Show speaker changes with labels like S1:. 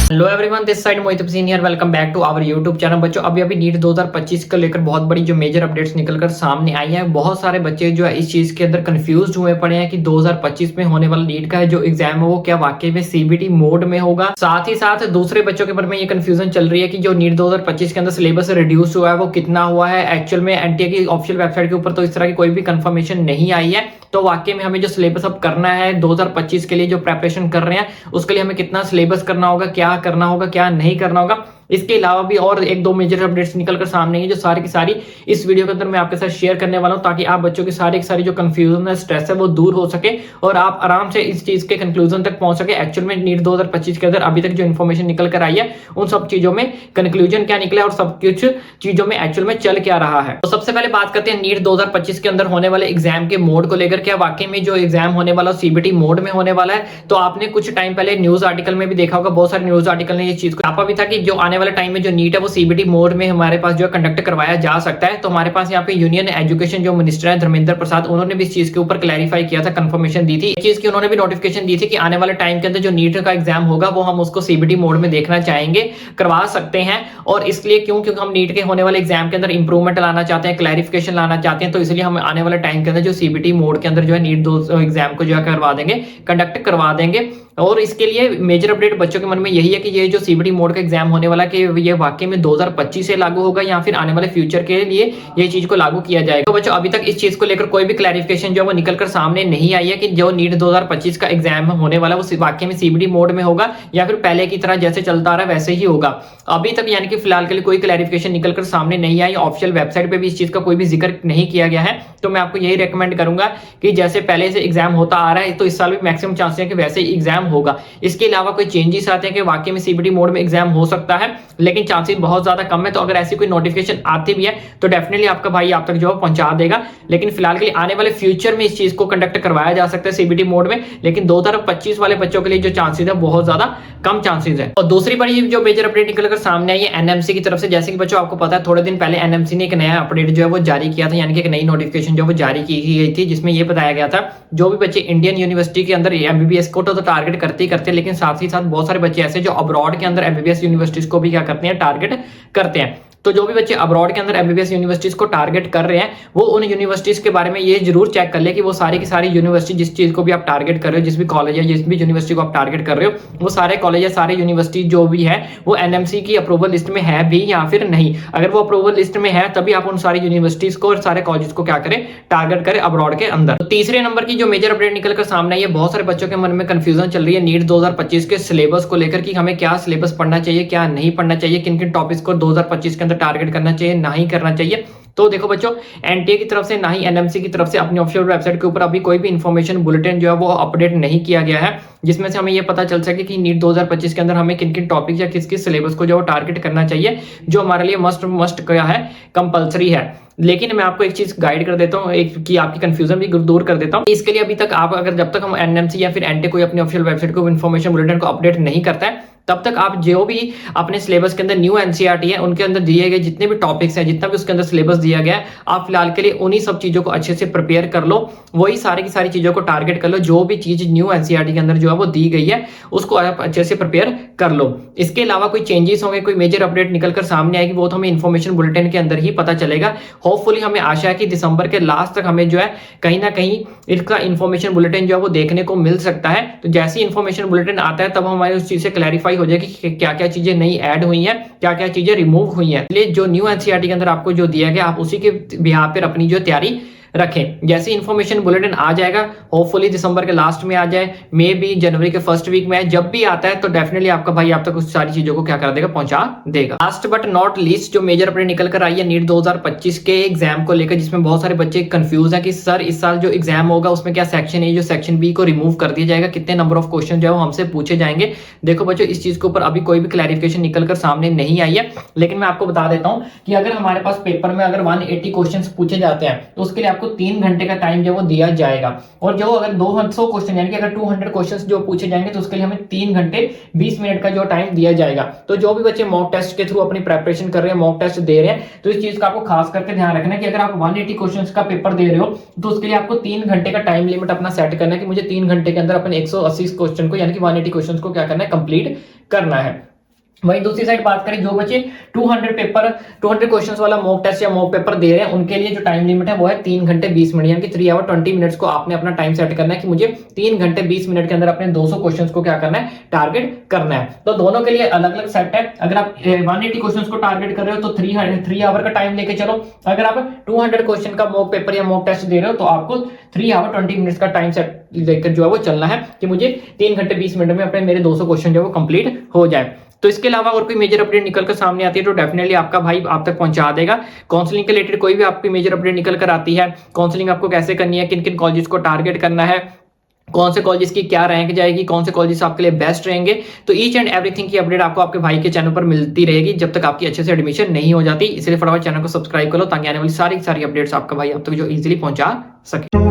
S1: Hello everyone, this side Mohit Hussain here. Welcome back to our YouTube channel. बच्चों अभी NEET 2025 को लेकर बहुत बड़ी जो मेजर अपडेट्स निकलकर सामने आई हैं। बहुत सारे बच्चे जो है इस चीज के अंदर कंफ्यूज हुए पड़े हैं कि 2025 में होने वाला नीट का जो एग्जाम है वो क्या वाकई में सीबीटी मोड में होगा। साथ ही साथ दूसरे बच्चों के बारे में ये कंफ्यूजन चल रही है कि जो नीट 2025 के अंदर सिलेबस रिड्यूस हुआ है वो कितना हुआ है। एक्चुअल में एनटीए की ऑफिशियल वेबसाइट के ऊपर तो इस तरह की कोई भी कंफर्मेशन नहीं आई है। तो वाकई में हमें जो सिलेबस अब करना है 2025 के लिए जो प्रेपरेशन कर रहे हैं उसके लिए हमें कितना सिलेबस करना होगा, क्या करना होगा, क्या नहीं करना होगा। इसके अलावा भी और एक दो मेजर अपडेट्स निकलकर सामने हैं जो सारी की सारी इस वीडियो के अंदर मैं आपके साथ शेयर करने वाला हूं, ताकि आप बच्चों की सारी जो कंफ्यूजन है, स्ट्रेस है, वो दूर हो सके और आप आराम से इस चीज के कंक्लूजन तक पहुंच सके। एक्चुअल में नीट 2025 के अंदर अभी तक जो इन्फॉर्मेशन निकल कर आई है उन सब चीजों में कंक्लूजन क्या निकला और सब कुछ चीजों में एक्चुअल में चल क्या रहा है। तो सबसे पहले बात करते हैं नीट 2025 के अंदर होने वाले एग्जाम के मोड को लेकर। क्या वाकई में जो एग्जाम होने वाला सीबीटी मोड में होने वाला है? तो आपने कुछ टाइम पहले न्यूज आर्टिकल में भी देखा होगा, बहुत सारे न्यूज आर्टिकल ने ये चीज को छापा भी था कि जो आने वाले टाइम में जो नीट वो सीबीटी मोड में हमारे पास जो है कंडक्ट करवाया जा सकता है। तो हमारे पास यहाँ पे यूनियन एजुकेशन जो मिनिस्टर है धर्मेंद्र प्रसाद, उन्होंने भी इस चीज के ऊपर क्लैरिफाई किया था, कंफर्मेशन दी थी इस चीज की। उन्होंने भी नोटिफिकेशन दी थी कि आने वाले टाइम के अंदर जो नीट का एग्जाम होगा वो हम उसको सीबीटी मोड में देखना चाहेंगे, करवा सकते हैं। और इसलिए क्योंकि हम नीट के होने वाले एग्जाम के अंदर इंप्रूवमेंट लाना चाहते हैं, क्लैरिफिकेशन लाना चाहते हैं, तो इसलिए हम आने वाले टाइम के अंदर जो सीबीटी मोड के अंदर जो है नीट एग्जाम को जो है करवा देंगे, कंडक्ट करवा देंगे। और इसके लिए मेजर अपडेट बच्चों के मन में यही है कि ये जो सीबीटी मोड का एग्जाम होने वाला है कि ये वाकई में 2025 से लागू होगा या फिर आने वाले फ्यूचर के लिए ये चीज को लागू किया जाएगा। तो बच्चों अभी तक इस चीज को लेकर कोई भी क्लैरिफिकेशन जो है वो निकलकर सामने नहीं आई है कि जो नीट 2025 का एग्जाम होने वाला वो वाकई में सीबीटी मोड में होगा या फिर पहले की तरह जैसे चलता रहा वैसे ही होगा। अभी तक यानी कि फिलहाल के लिए कोई क्लैरिफिकेशन निकलकर सामने नहीं आई। ऑफिशियल वेबसाइट पे भी इस चीज का कोई भी जिक्र नहीं किया गया है। तो मैं आपको यही रेकमेंड करूंगा कि जैसे पहले से एग्जाम होता आ रहा है तो इस साल भी मैक्सिमम चांसेस है कि वैसे ही एग्जाम होगा। इसके अलावा कोई चेंजेस आते हैं कि वाकई में सीबीटी मोड में एग्जाम हो सकता है, लेकिन चांसेस बहुत ज्यादा कम है। तो अगर ऐसी कोई नोटिफिकेशन आती भी है तो डेफिनेटली आपका भाई आप तक जो है पहुंचा देगा। लेकिन फिलहाल के लिए आने वाले फ्यूचर में इस चीज को कंडक्ट करवाया जा सकता है सीबीटी मोड में, लेकिन 2025 वाले बच्चों के लिए जो चांसेस है बहुत ज्यादा कम चांसेस है। और दूसरी बड़ी जो मेजर अपडेट निकलकर सामने आई है एनएमसी की तरफ से। जैसे कि बच्चों आपको पता है थोड़े दिन पहले एनएमसी ने एक नया अपडेट जो है वो जारी किया था, यानी कि एक नई नोटिफिकेशन जो वो जारी की गई थी, जिसमें ये बताया गया था जो भी बच्चे इंडियन यूनिवर्सिटी के अंदर एमबीबीएस को तो टारगेट करते ही करते हैं, लेकिन साथ ही साथ बहुत सारे बच्चे ऐसे जो अब्रॉड के अंदर एमबीबीएस यूनिवर्सिटीज को भी क्या करते हैं, टारगेट करते हैं। तो जो भी बच्चे अब्रॉड के अंदर एमबीबीएस यूनिवर्सिटीज को टारगेट कर रहे हैं वो उन यूनिवर्सिटीज के बारे में ये जरूर चेक कर ले कि वो सारी की सारी यूनिवर्सिटी जिस चीज को भी आप टारगेट कर रहे हो, जिस भी कॉलेज या जिस भी यूनिवर्सिटी को आप टारगेट कर रहे हो, वो सारे कॉलेज या सारे यूनिवर्सिटी जो भी है वो एनएमसी की अप्रूवल लिस्ट में है भी या फिर नहीं। अगर वो अप्रूवल लिस्ट में है तभी आप उन सारी यूनिवर्सिटीज को और सारे कॉलेज को क्या करें, टारगेट करें अब्रॉड के अंदर। तो तीसरे नंबर की जो मेजर अपडेट निकलकर सामने आई है, बहुत सारे बच्चों के मन में कंफ्यूजन चल रही है नीट 2025 के सिलेबस को लेकर कि हमें क्या सिलेबस पढ़ना चाहिए, क्या नहीं पढ़ना चाहिए, किन किन टॉपिक्स को 2025 के अंदर टारगेट करना चाहिए, ना ही करना चाहिए। तो देखो बच्चों, एनटीए की तरफ से ना ही एनएमसी की तरफ से अपनी ऑफिशियल वेबसाइट के ऊपर अभी कोई भी इंफॉर्मेशन बुलेटिन जो है वो अपडेट नहीं किया गया है, जिसमें से हमें ये पता चल सके कि नीट 2025 के अंदर हमें किन किन टॉपिक्स या किस किस सिलेबस को जो टारगेट करना चाहिए, जो हमारे लिए मस्ट क्या है, कंपलसरी है। लेकिन मैं आपको एक चीज गाइड कर देता हूँ, एक कि आपकी कंफ्यूजन भी दूर कर देता हूँ। इसके लिए अभी तक आप अगर जब तक हम एनएमसी या फिर एनटीए कोई अपनी ऑफिशियल वेबसाइट को इन्फॉर्मेशन बुलेटिन को अपडेट नहीं करता है तब तक आप जो भी अपने सिलेबस के अंदर न्यू एनसीईआरटी है उनके अंदर दिए गए जितने भी टॉपिक्स हैं, जितना भी उसके अंदर सिलेबस दिया गया है, आप फिलहाल के लिए उन्हीं सब चीजों को अच्छे से प्रिपेयर कर लो, वही सारी की सारी चीजों को टारगेट कर लो। जो भी चीज न्यू एनसीईआरटी के अंदर जो है वो दी गई है उसको आप अच्छे से प्रिपेयर कर लो। इसके अलावा कोई चेंजेस होंगे, कोई मेजर अपडेट निकलकर सामने आएगी, वो तो हमें इन्फॉर्मेशन बुलेटिन के अंदर ही पता चलेगा। होपफुली हमें आशा है कि दिसंबर के लास्ट तक हमें जो है कहीं ना कहीं इसका इन्फॉर्मेशन बुलेटिन जो है वो देखने को मिल सकता है। तो जैसी इन्फॉर्मेशन बुलेटिन आता है तब हमारे उस चीज से क्लैरिफाई हो जाएगी कि क्या क्या चीजें नई ऐड हुई हैं, क्या क्या चीजें रिमूव हुई हैं। इसलिए जो न्यू एनसीईआरटी के अंदर आपको जो दिया गया आप उसी के बिहाफ पर अपनी जो तैयारी रखें। जैसे इन्फॉर्मेशन बुलेटिन आ जाएगा, होपफुली दिसंबर के लास्ट में आ जाए, मे बी जनवरी के फर्स्ट वीक में, जब भी आता है तो डेफिनेटली आपका भाई आप तक उस सारी चीजों को क्या कर देगा, पहुंचा देगा। लास्ट बट नॉट लीस्ट जो मेजर अपडेट निकल कर आई है नीट 2025 के एग्जाम को लेकर, जिसमें बहुत सारे बच्चे कंफ्यूज है कि सर इस साल जो एग्जाम होगा उसमें क्या सेक्शन ए जो सेक्शन बी को रिमूव कर दिया जाएगा, कितने नंबर ऑफ क्वेश्चन जो है वो हमसे पूछे जाएंगे। देखो बच्चों, इस चीज के ऊपर अभी कोई भी क्लैरिफिकेशन निकल कर सामने नहीं आई है, लेकिन मैं आपको बता देता हूं कि अगर हमारे पास पेपर में अगर 180 क्वेश्चन पूछे जाते हैं तो उसके लिए आपको 3 घंटे का टाइम जो वो दिया जाएगा। और जो अगर 200 क्वेश्चन यानी कि अगर 200 क्वेश्चंस जो पूछे जाएंगे तो उसके लिए हमें 3 घंटे 20 मिनट का जो टाइम दिया जाएगा। तो जो भी बच्चे मॉक टेस्ट के थ्रू अपनी प्रेपरेशन कर रहे हैं, मॉक टेस्ट दे रहे हैं, तो इस चीज का आपको खास करके ध्यान रखना है कि अगर आप 180 क्वेश्चंस का पेपर दे रहे हो तो उसके लिए आपको 3 घंटे का टाइम लिमिट अपना सेट करना है कि मुझे 3 घंटे के अंदर अपने 180 क्वेश्चन को यानी कि 180 क्वेश्चन को क्या करना है, कंप्लीट करना है। वहीं दूसरी साइड बात करें जो बच्चे 200 क्वेश्चंस वाला मॉक टेस्ट या मॉक पेपर दे रहे हैं उनके लिए जो टाइम लिमिट है वो है 3 घंटे 20 मिनट, यानी कि 3 आवर 20 मिनट्स को आपने अपना टाइम सेट करना है कि मुझे 3 घंटे 20 मिनट के अंदर अपने 200 क्वेश्चंस को क्या करना है, टारगेट करना है। तो दोनों के लिए अलग अलग सेट है। अगर आप 180 क्वेश्चंस को टारगेट कर रहे हो तो 3 आवर का टाइम लेके चलो। अगर आप 200 क्वेश्चन का मॉक पेपर या मॉक टेस्ट दे रहे हो तो आपको 3 आवर 20 मिनट्स का टाइम सेट लेकर जो है वो चलना है कि मुझे 3 घंटे 20 मिनट में अपने मेरे 200 क्वेश्चन जो है वो कंप्लीट हो जाए। तो इसके अलावा और कोई मेजर अपडेट निकल कर सामने आती है तो डेफिनेटली आपका भाई आप तक पहुंचा देगा। काउंसलिंग के रिलेटेड कोई भी आपकी मेजर अपडेट निकल कर आती है, काउंसलिंग आपको कैसे करनी है, किन किन कॉलेजेस को टारगेट करना है, कौन से कॉलेजेस की क्या रैंक जाएगी, कौन से कॉलेजेस आपके लिए बेस्ट रहेंगे, तो ईच एंड एवरीथिंग की अपडेट आपको आपके भाई के चैनल पर मिलती रहेगी जब तक आपकी अच्छे से एडमिशन नहीं हो जाती। इसलिए फटाफट चैनल को सब्सक्राइब करो ताकि आने वाली सारी अपडेट्स आपका भाई आप तक जो इजीली पहुंचा सके।